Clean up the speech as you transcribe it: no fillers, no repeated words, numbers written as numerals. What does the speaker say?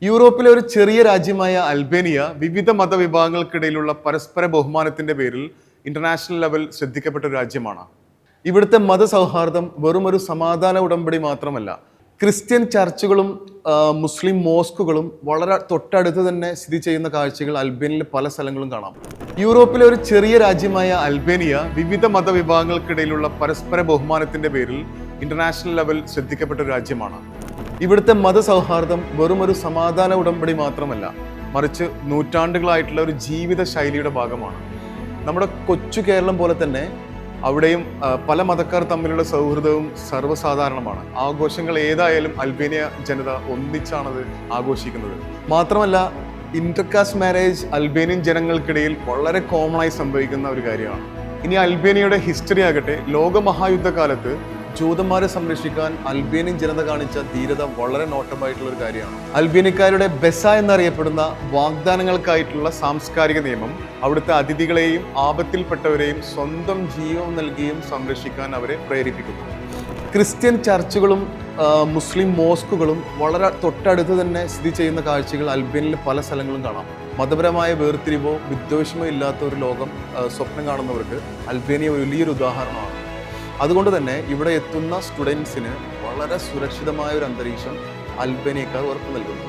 യൂറോപ്പിലെ ഒരു ചെറിയ രാജ്യമായ അൽബേനിയ വിവിധ മതവിഭാഗങ്ങൾക്കിടയിലുള്ള പരസ്പര ബഹുമാനത്തിന്റെ പേരിൽ ഇന്റർനാഷണൽ ലെവൽ ശ്രദ്ധിക്കപ്പെട്ട ഒരു രാജ്യമാണ്. ഇവിടുത്തെ മതസൗഹാർദ്ദം വെറും ഒരു സമാധാന ഉടമ്പടി മാത്രമല്ല, ക്രിസ്ത്യൻ ചർച്ചുകളും മുസ്ലിം മോസ്കുകളും വളരെ തൊട്ടടുത്ത് തന്നെ സ്ഥിതി ചെയ്യുന്ന കാഴ്ചകൾ അൽബേനിയയിലെ പല സ്ഥലങ്ങളും കാണാം. യൂറോപ്പിലെ ഒരു ചെറിയ രാജ്യമായ അൽബേനിയ വിവിധ മതവിഭാഗങ്ങൾക്കിടയിലുള്ള പരസ്പര ബഹുമാനത്തിന്റെ പേരിൽ ഇന്റർനാഷണൽ ലെവൽ ശ്രദ്ധിക്കപ്പെട്ട ഒരു രാജ്യമാണ്. ഇവിടുത്തെ മതസൗഹാർദ്ദം വെറും ഒരു സമാധാന ഉടമ്പടി മാത്രമല്ല, മറിച്ച് നൂറ്റാണ്ടുകളായിട്ടുള്ള ഒരു ജീവിത ശൈലിയുടെ ഭാഗമാണ്. നമ്മുടെ കൊച്ചു കേരളം പോലെ തന്നെ അവിടെയും പല മതക്കാർ തമ്മിലുള്ള സൗഹൃദവും സർവ്വസാധാരണമാണ്. ആഘോഷങ്ങൾ ഏതായാലും അൽബേനിയ ജനത ഒന്നിച്ചാണത് ആഘോഷിക്കുന്നത്. മാത്രമല്ല, ഇന്റർകാസ്റ്റ് മാരേജ് അൽബേനിയൻ ജനങ്ങൾക്കിടയിൽ വളരെ കോമൺ ആയി സംഭവിക്കുന്ന ഒരു കാര്യമാണ്. ഇനി അൽബേനിയയുടെ ഹിസ്റ്ററി ആകട്ടെ, ലോകമഹായുദ്ധകാലത്ത് ജൂതന്മാരെ സംരക്ഷിക്കാൻ അൽബേനിയൻ ജനത കാണിച്ച ധീരത വളരെ നോട്ടമായിട്ടുള്ള ഒരു കാര്യമാണ്. അൽബേനിയക്കാരുടെ ബെസ എന്നറിയപ്പെടുന്ന വാഗ്ദാനങ്ങൾക്കായിട്ടുള്ള സാംസ്കാരിക നിയമം അവിടുത്തെ അതിഥികളെയും ആപത്തിൽപ്പെട്ടവരെയും സ്വന്തം ജീവൻ നൽകിയും സംരക്ഷിക്കാൻ അവരെ പ്രേരിപ്പിക്കുന്നു. ക്രിസ്ത്യൻ ചർച്ചുകളും മുസ്ലിം മോസ്കുകളും വളരെ തൊട്ടടുത്ത് തന്നെ സ്ഥിതി ചെയ്യുന്ന കാഴ്ചകൾ അൽബേനിയയിലെ പല സ്ഥലങ്ങളും കാണാം. മതപരമായ വേർതിരിവോ വിദ്വേഷമോ ഇല്ലാത്ത ഒരു ലോകം സ്വപ്നം കാണുന്നവർക്ക് അൽബേനിയ വലിയൊരു ഉദാഹരണമാണ്. അതുകൊണ്ട് തന്നെ ഇവിടെ എത്തുന്ന സ്റ്റുഡൻസിന് വളരെ സുരക്ഷിതമായ ഒരു അന്തരീക്ഷം അൽബേനിയക്കാർ ഉറപ്പു നൽകുന്നു.